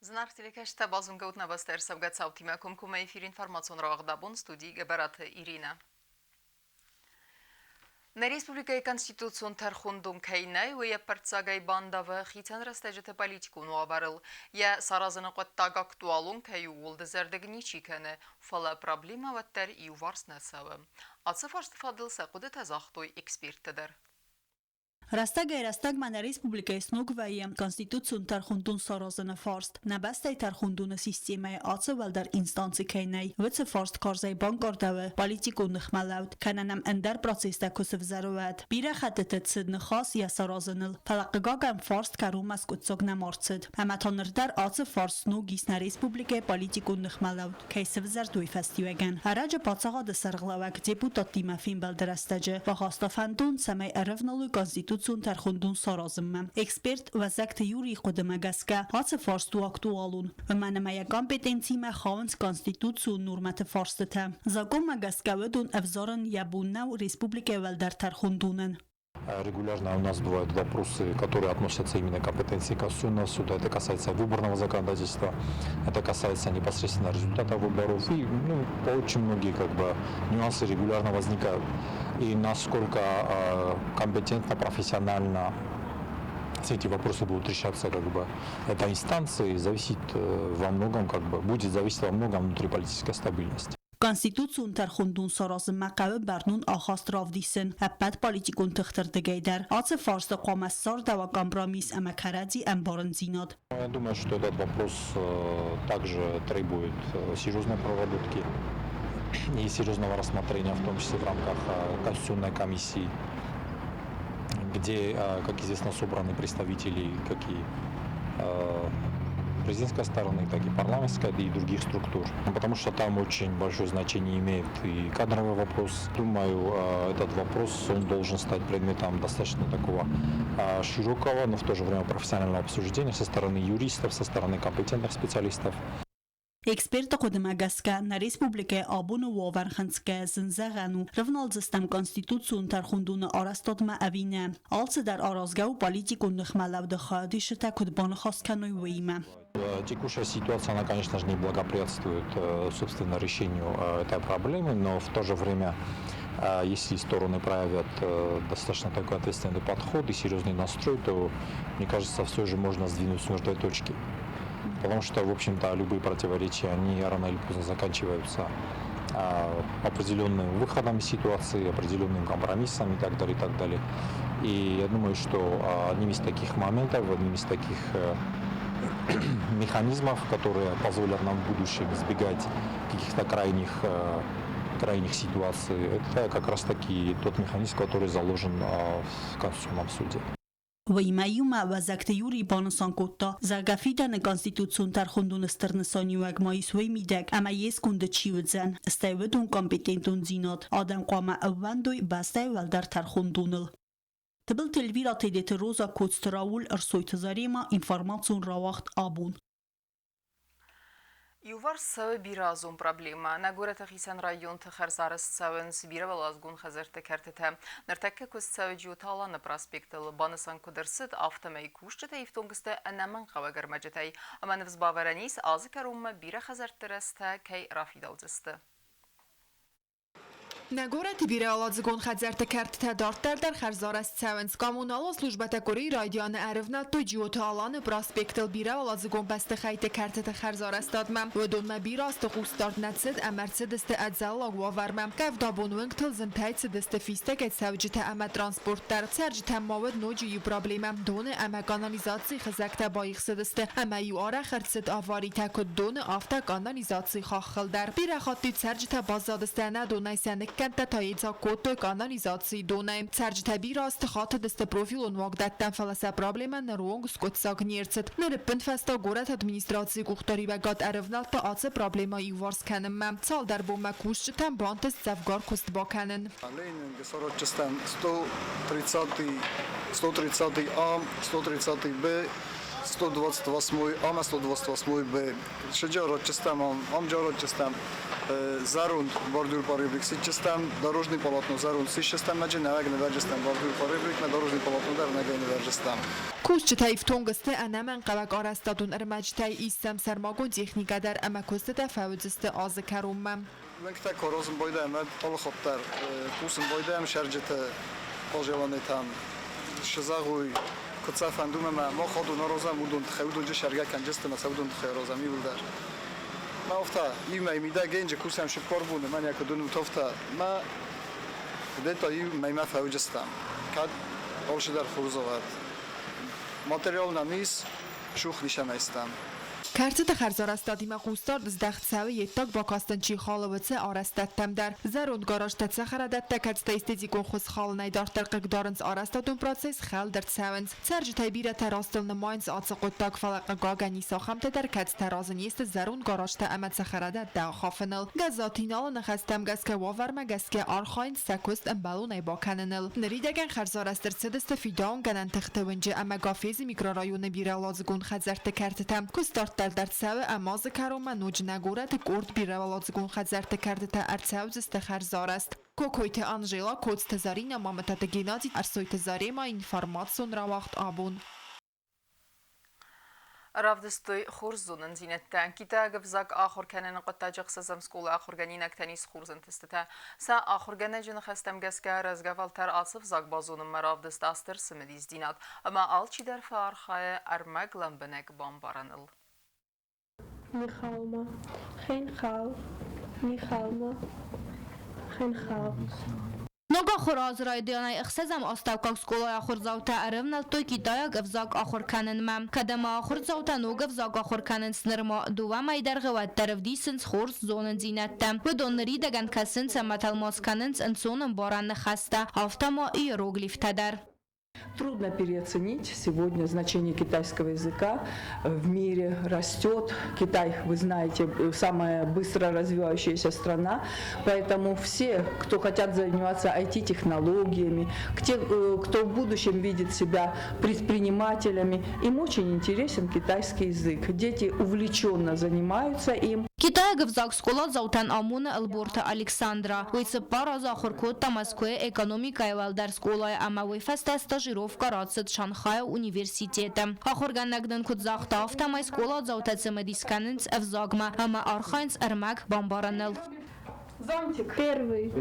Znartili bazın găutna băster săvgat sautima cum cum efir informațion ravagdabun studii geberat Irina. На республикայի конституцион тархундун кейнай уя партсагай бандавы хитан растежете политикун уаварыл. Я саразыны қоттаг актуалун кей уолды зердегни чиканы фала проблема ваттар и уварс насавы. Атсы фарсты фадылса қуды тазахтой эксперттедер. Rastag mana Respublikայի snogvəyə konstitusiyon tərxundun sarazını farst. Nəbəstəy tərxundunu sistemaya açı vəldər instansi keynəy. Vıçı farst karzay bankardavı politikun nıxmələvd. Kənənəm əndər prosesdə küsüv zəruvət. Birə xətətət sıdını xas ya sarazınıl. Pələqıqagəm farst kəruməz kütsog nəmarçıd. Əmətanırdər açı farst snogis nə Respublikaya politikun nıxmələvd. Keysıv zərduy fəstiyəgən. Ərəcə paçağadı sərğlavək deputat diməfin bəldərəstəcə. Və xastafəndun səməy ərəvnalı konstitusiyon tərxundun sarazımı. Ekspert və zəqtə yuri qudımə qəskə haçı farstu aktualun. Və mənəməyə kompetensimə xavınc konstitusiyon nurməti farstı. Zakon qəskə vədun əvzarın yəbunəv Respublika vəldər tərxundunun. Регулярно у нас бывают вопросы, которые относятся именно к компетенции Конституционного суда. Это касается выборного законодательства, это касается непосредственно результата выборов. И очень многие нюансы регулярно возникают. И насколько компетентно, профессионально все эти вопросы будут решаться этой инстанции, зависит во многом, будет зависеть во многом внутриполитической стабильности. Konstitusiyon tərxundun sarazımə qəvi bərnun axast ravdisin. Əbbət politikun tıxtırdığıydər. Açı farsı qoməssar dəva kompromis əməkərəci əmbarın zinad. Я думаю, что этот вопрос также требует серьезной проработки и серьезного рассмотрения, в том числе в рамках Конституционной комиссии, где, как известно, собраны представители как и президентской стороны, так и парламентской, и других структур. Потому что там очень большое значение имеет и кадровый вопрос. Думаю, этот вопрос он должен стать предметом достаточно такого широкого, но в то же время профессионального обсуждения со стороны юристов, со стороны компетентных специалистов. Ekspert qudumə qəskə nə Respublikaya abunu vavarxınskə zınzəğənu rıvnal zıstəm konstitusiyon tərxundunu arastadmə əvinə. Alsı dər arazgəv politikun nıxmələvdə xadişətə kudbanı xaskənuy vəymə. Текущая ситуация, она, конечно же, не благоприятствует, собственно, решению этой проблемы, но в то же время, если стороны проявят достаточно такой ответственный подход и серьезный настрой, то, мне кажется, все же можно сдвинуть с мертвой точки. Потому что, в общем-то, любые противоречия, они рано или поздно заканчиваются определенным выходом из ситуации, определенным компромиссом и так далее, и так далее. И я думаю, что одним из таких моментов, одним из таких механизмов, которые позволят нам в будущем избегать каких-то крайних ситуаций, это как раз-таки тот механизм, который заложен в Конституционном суде. Văimaiuma və zəqtəyuri banısan qotda zərgəfidən konstitusiyon tərxundun stırnısani vəqmayis vəymidək əmə yes kundu çivüdzən istəyvədun kompetentun zinat adam qama əvvəndoy bəstəy vəldər tərxundunul. Tıbıl telvira tedeti roza kodstravul ərsoytı zarema informasyon ravaxt abun. Ювар савы биразун проблема. Нагора тахисан район тахар зарыс савын сибира валазгун хазарты картыта. Нартакка көз савы джиоталаны проспекталы банысан кудырсыд автомай кушчыта ифтонгысты әнәмін қавагар мәжетай. Аманывыз баваранис азы карумма бира хазарты раста кай рафидалзысты. Nagora tibiraladзгон хазарты картыта дартардар харзарас цавенс коммунала службата кори райдианы әрівна тоджиоты аланы проспектл бираладзгон басты хайты картыты харзарас дадма. Өдонма бирасты қустард нәтсід әмәрцідісті әдзаллаг ваварма. Кәвдабон выңтылзын тайцідісті фистек әтсәвжіті әмә транспорттар. Сәржіті мавыд ночию проблема. Доны әмә канализации хызакта байықсыдысты. Әмә ю ара қыртсыд авари тәкуд доны авта канализации қақылдар. Бирахатты сәржіті базадысты әнә донайсәнік Kenta tajica koto kanalizacji Dunaj. Cərcitə bir rast xatı dəstə profilun vaqdətdən fələsə problemən rong skotsa gnircit. Nərəppən fəsta qorət administrasiya quxtari və qad ərəvnaltda acı problema ivars kənəmmə. Sal dərbomə kuşçıtən bantız zəvqar kust bakənin. Lenin Сорочестен 130 A, 130 B, 128, а на 128Б. Шеджарот частям, амджарот частям, зарунд, бордюр поребрик, частям, дорожный полотно, зарунд, частям, наджи навагне вержастям, бордюр поребрик, на дорожный полотно, дар нагайне вержастям. کوشتای فتونگسته انمن قبق آرستادون ارمجتای ایستم سرماگون تکنیکا در اما کسته تفاوتسته آز کرومم. من که کارازم بایدم، من حال خودتر کوسم بایدم شرجت آجلانه تام شزاغوی کتسا فندوم ما خودو نارازم بودن تخیودون جه شرگه کنجست مسعودون تخیرازم می بودر. ما افتا این میده گنج کوسم شکار بونه من یک دونم تافتا ما دیتا این ما فوجستم کد آلش در خوزوات ماتریال نمیس شوخ نیشم استم. کرتت خرزار استادیم قوستار دزدخت سوی یتاک با کاستنچی خالوته آرستتم در زرون گاراش تتسخردت تکت استیزیکون خوز خال نیدار ترقق دارنز آرستادون پروسس خال در سونز سرج تایبیر تراستل نماینز آتسقوت تاک فلق گاگانی ساخمت در کت ترازن یست زرون گاراش تا امت سخردت دا خافنل گزاتینال نخستم گز که واورم گز که آرخاین سکوست امبالو نیبا کننل نریدگن خرزار است در سدست فیدان گنن تختونجه اما گافیزی میکرارایون بیرالازگون خزرت کرتتم کستارت در سوی اماز کروم نوج نگورت گرد بیرالازگون خزرت کرتت ارتساوز استخرزار است کوکویت آنژیلا کوست زارین مامتت گینازی ارسویت زاری ما اینفارماسیون را وقت آبون Ravdistui Khurzunen zinetten kita gavzak akhur kanen qatajaq sazam skol akhur ganinak tanis Khurzun testata sa akhur ganajin khastam gaska razgavaltar asif zak bazunun maravdist aster simediz dinat ama alchi der farkhaye armaglan benek bombaranil Michalma, geen gauw, Michalma, geen gauw. نگاه خراز رای دیانای اخسازم استاوکاک سکولای آخر زاوتا ارم نلتوی کیتایا گفزاک آخر کنن مم کدام آخر زاوتا نو گفزاک آخر کنن سنرما دو مای در غوات طرف دیسنس خورس زونن زینتم و دونری دگن کسن سمتال ماس کننس انسونم باران نخسته هفته ما ایروگلیف تدر Трудно переоценить сегодня значение китайского языка. В мире растет. Китай, вы знаете, самая быстро развивающаяся страна. Поэтому все, кто хотят заниматься IT-технологиями, кто в будущем видит себя предпринимателями, им очень интересен китайский язык. Дети увлеченно занимаются им. Китай гавзак скола заутан амуна Алборта Александра. Уйцы пара за Хоркота Москве экономика и валдар скола амавы феста стажировка рацет Шанхая университета. Ахорганнагден кудзахта автомай скола заутацы медисканенц эвзагма ама архайнц эрмак бомбаранел. Зонтик. Первый.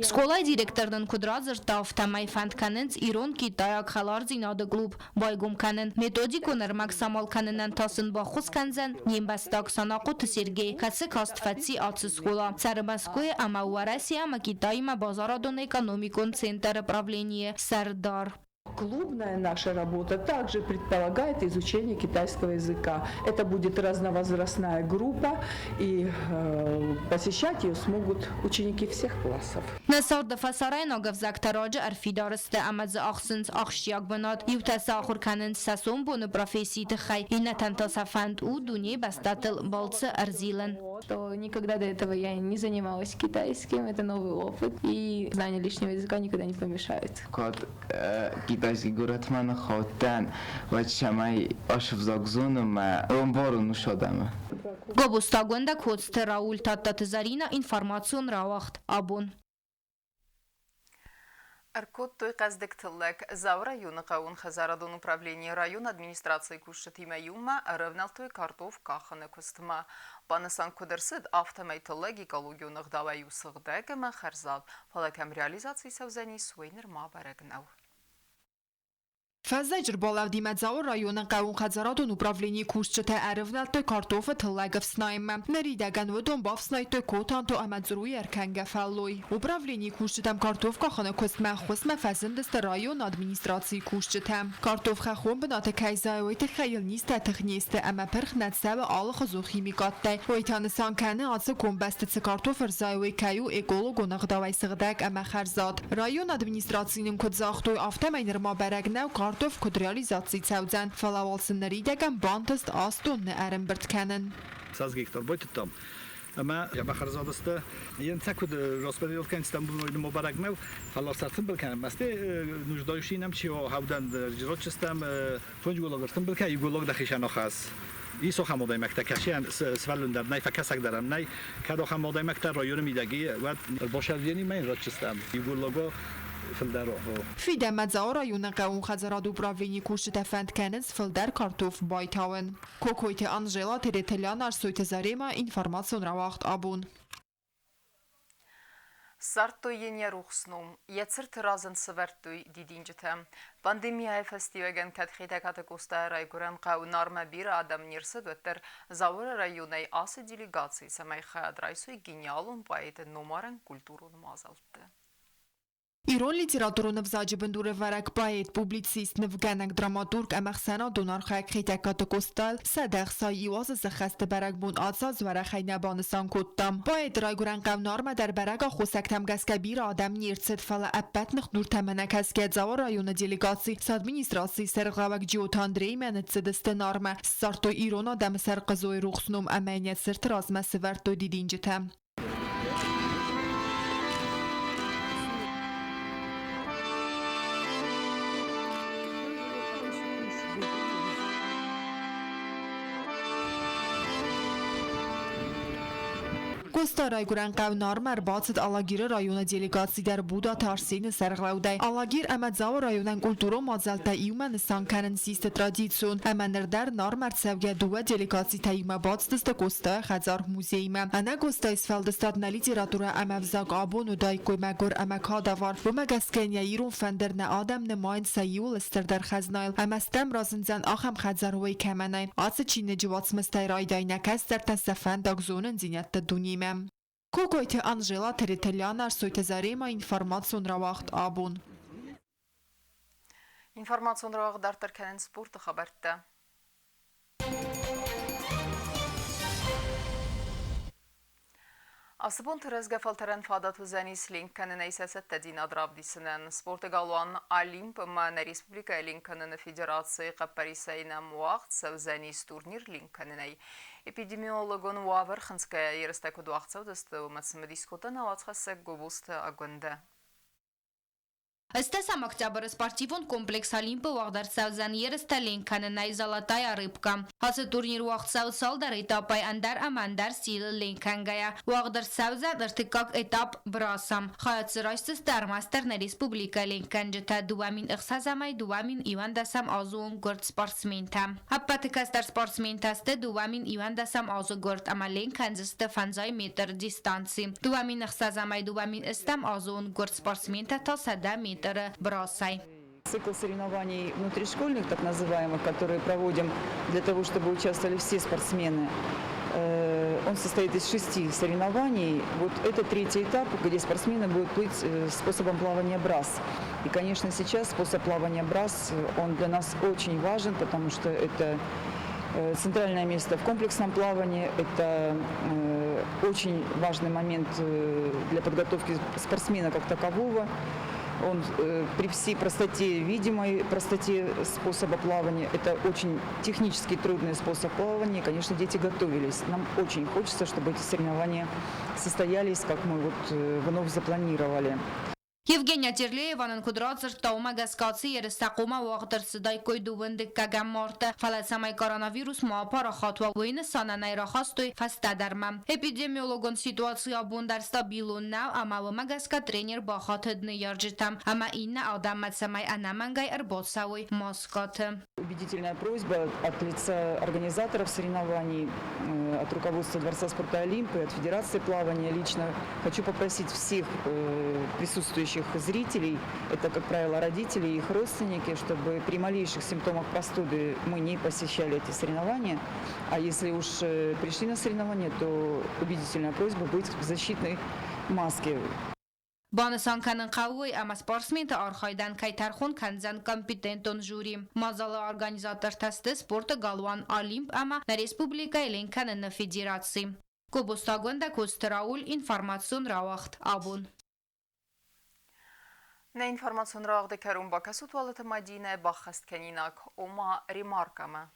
Сколай директордан кудразер та автомай фанд каненц Ирон Китая халар зинады глуб байгум канен методику нермак самал каненен тасын бахус канзен нембастак санаку тсергей касы кастфатси аци скола царбаское ама уараси ама Китай ма базарадон экономикон центр правления Сардар. Клубная наша работа также предполагает изучение китайского языка. Это будет разновозрастная группа, и посещать ее смогут ученики всех классов. نصار دفسارای نگفزک تراج ارفیدارسته امز آخسنس آخشیاک بناد یوتسا آخر کنن ساسون بون профессии تخی این تنتاسا فند او دونی بستاتل بالце ارزیلن. Что никогда до этого я не занималась китайским, это новый опыт, и знание лишнего языка никогда не помешает. Китайский город мана хотан, вачамай ашвзагзоном, ромбару шадам. Гобустагонда кодст Рауль Таттатзарина информацион равахт абон. Аркот той каздектыллак зав района қауын хазарадон управление район администрации кушетима юма равнал той картоф каханы кустыма. Банасан кудырсыд автомайтыллак экологионық давай усығдаг ма харзал. Фалакам реализации савзани суйнер ма барагнау. فزجر بالا دیمتزاور رایون قوون خزاراتون управление کورسچته ارفنال تو کارتوف تلگف سنایم نریدگن و دون باف سنای تو کوتان تو امدزروی ارکنگ فلوی управление کورسچتم کارتوف کاخانه کسم خسم فزندست رایون ادمینستراسی کورسچتم کارتوف خون بنات کیزایویت خیل نیست تخنیست اما پرخ نتساو آل خزو خیمیکات دی ویتانسان کنه آتس کنبست کارتوف ارزایوی کیو اکولوگ و نقداوی سغدک اما خرزاد رایون ادمینستراسینم کدزاختوی آفتمینر ما برگنو Картоф код реализации цаудзан фалавалсын наридаган бантаст астон не арен бірткенен. 100 гектар будет там. اما یا بخرزاد است یه تکود راسپدیل کن استانبول نوید مبارک مو خلاص سرتن بلکن مسته نوجدایشی نم چی و هودن جرات چستم فنج گلاگرتن بلکن یگولاگ دخیشان آخاس ایسو خمودای مکت کشیان سوالن در نای فکسک درم نای کدو خمودای مکت رایون میدگی و باشردینی من رات چستم یگولاگو في مدزاو رايون قاون خزرادو براويني كوشت فند كنز فلدر كارتوف بايتاون كوكويت أنجيلا تريتليان أرسويت زاريما إنفورماسيون رواخت أبون Սարտոյենյա ռուխսնում, եծրտ ռազն սվերտույ դիդինջտը, պանդեմիայ ֆեստիվեգեն կատխիտակատը կոստայ ռայգուրան qavun arma bir adam nirsid vettir zavur rayonay ası delegasiy samay xadraysui genialun poet numaran kulturun mazaltı. Իրոն լիտերատուրը նվզաջը բնդուրը վարակ պայետ, պուբլիցիստ, նվգանակ, դրամատուրգ, ամախսանա դոնար խայք խիտակատը կոստալ, սադեղ սա իوازը զխաստը բարակ բուն ացած վարախայնա բանսան կոտտամ։ Պայետ ռայգուրան qavnorma դար բարակա խոսակտամ գասկաբիր ադամ նիրցետ ֆալա ապպատ նխդուր թամանակ հասկեծավոր ռայոնը դելեգացի, սադմինիստրացի սերղավակ ջիոտ Անդրեյմյանը ծդստը նարմը, սարտո իրոն ադամը սարqızոյ ռուխսնում ամենյət սրտ ռազմա սվարտո դիդինջտը։ Կոստա ռայգուրան qavnorma արբացդ ալագիրը ռայոնը դելեգացի դար բուդա թարսինը սերղլաուդայ ալագիր ամadzao ռայոնան կուլտուրո մազալտա իումա նսանքանն սիստը տրադիցիոն ամաներդար նորմար ծավգա դուա դելեգացի թայիմա բացտստը կոստա խազար մուզեյմա անա կոստա իսֆալդստատ նալի լիտերատուրա ամավզակ աբոն ու դայկոյ մագոր ամակադավար բոմագասկենյա իրուն ֆանդերնա ադամ նմայն սայյուլ ստերդար խազնայլ ամաստամ ռազնձան ախամ խազարոյ կամանայն ացը չինը ջված մստայ ռայդայնակաս սերտան սաֆան դագզոնն զինյատը դունիմը Կոկոյթը Անժելա Թերետելյան Արսոյթը Զարեմա ինֆորմացիոն ռավախտ աբուն İnformasyon ravağı dartarkenin sportu xabartda. Asıbon tırızgı faltaran fadat uzanis linkanın eyseset tedin adravdisinin sportu galuan Alimp mana Respublika linkanın federasyon qaparisayna muaqt savzanis turnir linkanın ey. Epidemiologun Vavr Khanskaya yeristeko duaqtsa udastı umatsımı diskotan avatxası gobust agunda. Ըստ Օկտոբեր սպորտիվոն կոմպլեքս Олимпը վաղդար սավզան երստա լինքանը նայ զալատայ արիբկա։ Հասը տուրնիր վաղդ սավսալդար էտապայ անդար ամանդար սիլը լինքան գայա։ Վաղդար սավզան ըրտիկակ էտապ բրասամ։ Խայացրայստը ստարմաստերն Ռեսպուբլիկա լինքան ջտա դուամին ըխսազամայ դուամին իվան դասամ ազուն գորդ սպորտսմենտա։ Հապատիկաստար սպորտսմենտաստը դուամին իվան դասամ ազու գորդ ամա լինքան զստը ֆանզայ մետր դիստանցի։ Դուամին ըխսազամայ դուամին ըստամ ազուն գորդ սպորտսմենտա տասադա бросай. Цикл соревнований внутришкольных, так называемых, которые проводим для того, чтобы участвовали все спортсмены, он состоит из 6 соревнований. Вот это 3-й этап, где спортсмены будут плыть способом плавания брас. И, конечно, сейчас способ плавания брас, он для нас очень важен, потому что это центральное место в комплексном плавании, это очень важный момент для подготовки спортсмена как такового. Он при всей простоте, видимой простоте способа плавания, это очень технически трудный способ плавания. И, конечно, дети готовились. Нам очень хочется, чтобы эти соревнования состоялись, как мы вот вновь запланировали. Евгения Терлееванın kudratır tauma gaskatsi yeristaqoma waqtir daykoy duvendik kagam marta falatsamay koronavirus muapara khatwa wayne sananay rahastoy fastadarmam epidemiologon situatsiya bundar stabilun now ama gaska trener bahatedne yarjitam ama inna adam matsamay anamangay arbotsawy maskot. Убедительная просьба от лица организаторов соревнований, от руководства Дворца спорта Олимпа, от Федерации плавания лично хочу попросить всех присутствующих зрителей, это, как правило, родители и их родственники, чтобы при малейших симптомах простуды мы не посещали эти соревнования, а если уж пришли на соревнования, то убедительная просьба быть в защитной маске. Բանսանքանն խավույ ամա սպորտսմենտը արխայդան կայթարխուն կանձան կամպիտենտոն ժուրիմ։ Մազալը արգանիզատոր թաստը սպորտը գալուան Олимп ամա на Республика Էլենքանը նը ֆեդերացի։ Կոբոստագոնդա կոստրաուլ ինформацион რავախտ աբուն։ Na informacion ravaqda karun bakasut valatı madine baxast kaninak oma remarkama.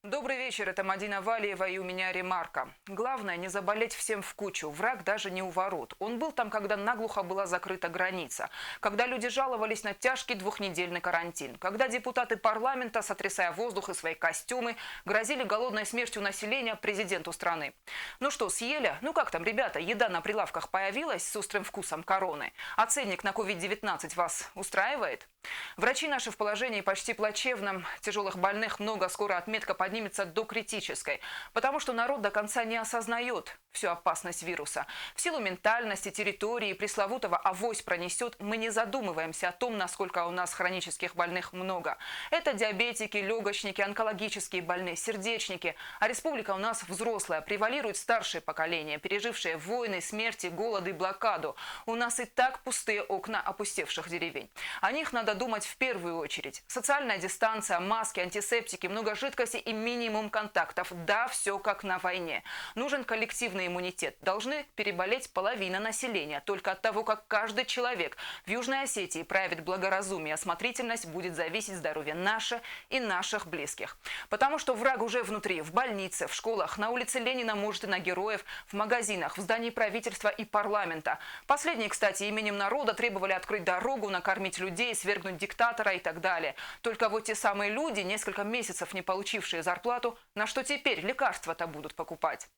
Добрый вечер, это Мадина Валиева, и у меня ремарка. Главное не заболеть всем в кучу, враг даже не у ворот. Он был там, когда наглухо была закрыта граница, когда люди жаловались на тяжкий двухнедельный карантин, когда депутаты парламента, сотрясая воздух и свои костюмы, грозили голодной смертью населения президенту страны. Ну что, съели? Ну как там, ребята, еда на прилавках появилась с острым вкусом короны? А ценник на COVID-19 вас устраивает? Врачи наши в положении почти плачевном, тяжелых больных много, скоро отметка поднимется до критической, потому что народ до конца не осознает всю опасность вируса. В силу ментальности, территории, пресловутого авось пронесет, мы не задумываемся о том, насколько у нас хронических больных много. Это диабетики, легочники, онкологические больные, сердечники. А республика у нас взрослая, превалирует старшее поколение, пережившее войны, смерти, голоды и блокаду. У нас и так пустые окна опустевших деревень. О них надо думать в первую очередь. Социальная дистанция, маски, антисептики, много жидкости и минимум контактов. Да, все как на войне. Нужен коллективный иммунитет. Должны переболеть половина населения. Только от того, как каждый человек в Южной Осетии проявит благоразумие и осмотрительность, будет зависеть здоровье наше и наших близких. Потому что враг уже внутри, в больнице, в школах, на улице Ленина, может, и на героев, в магазинах, в здании правительства и парламента. Последние, кстати, именем народа требовали открыть дорогу, накормить людей, свергнуть диктатора и так далее. Только вот те самые люди, несколько месяцев не получившие зарплату, на что теперь лекарства-то будут покупать?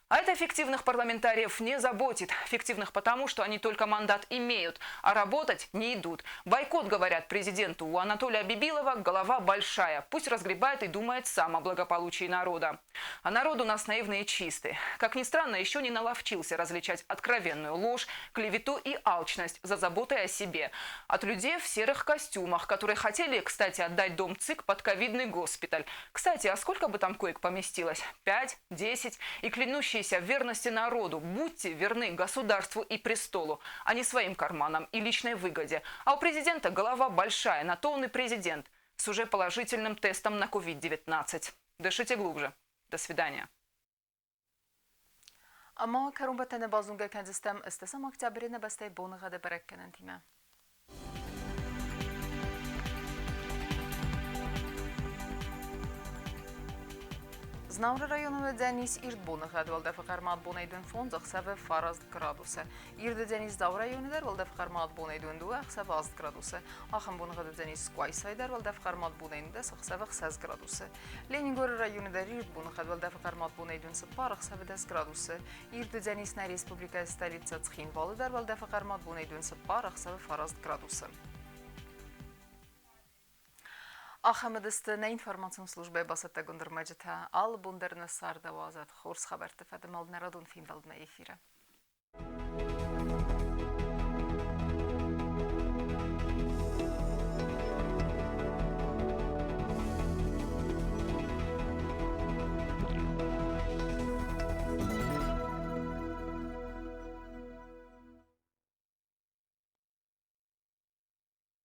А это фиктивных парламентариев не заботит. Фиктивных потому, что они только мандат имеют, а работать не идут. Бойкот, говорят президенту. У Анатолия Бибилова голова большая. Пусть разгребает и думает сам о благополучии народа. А народ у нас наивный и чистый. Как ни странно, еще не наловчился различать откровенную ложь, клевету и алчность за заботой о себе. От людей в серых костюмах, которые хотели, кстати, отдать дом ЦИК под ковидный госпиталь. Кстати, а сколько бы там коек поместилось? 5, 10. И клянущиеся в верности народу. Будьте верны государству и престолу, а не своим карманам и личной выгоде. А у президента голова большая, на то он и президент. С уже положительным тестом на COVID-19. Дышите глубже. До свидания. اما کرون به تن بازونگه کنزستم استسام اکتبرین بسته بونغه ده برکنن تیمه. Znavra rayonunda dəniz İrdbonu xədvəldə fəqərmat bonaydın fond əxsəvə faraz gradusa. İrdə dəniz dav rayonudar vəldə fəqərmat bonaydın du əxsəvə az gradusa. Axın bunu xədə dəniz Quaysaydar vəldə fəqərmat bonaydın əxsəvə xsəz gradusa. Leningor rayonudar İrdbonu xədvəldə fəqərmat bonaydın sıpar əxsəvə dəz gradusa. İrdə dəniz nə Respublika stolitsa Txinvalıdar vəldə fəqərmat bonaydın sıpar əxsəvə faraz gradusa. Ахамедисты на информацион службе басата гундермаджита ал бундерна сардавазат хорс хабарты фадамал народун финвалдна эфира.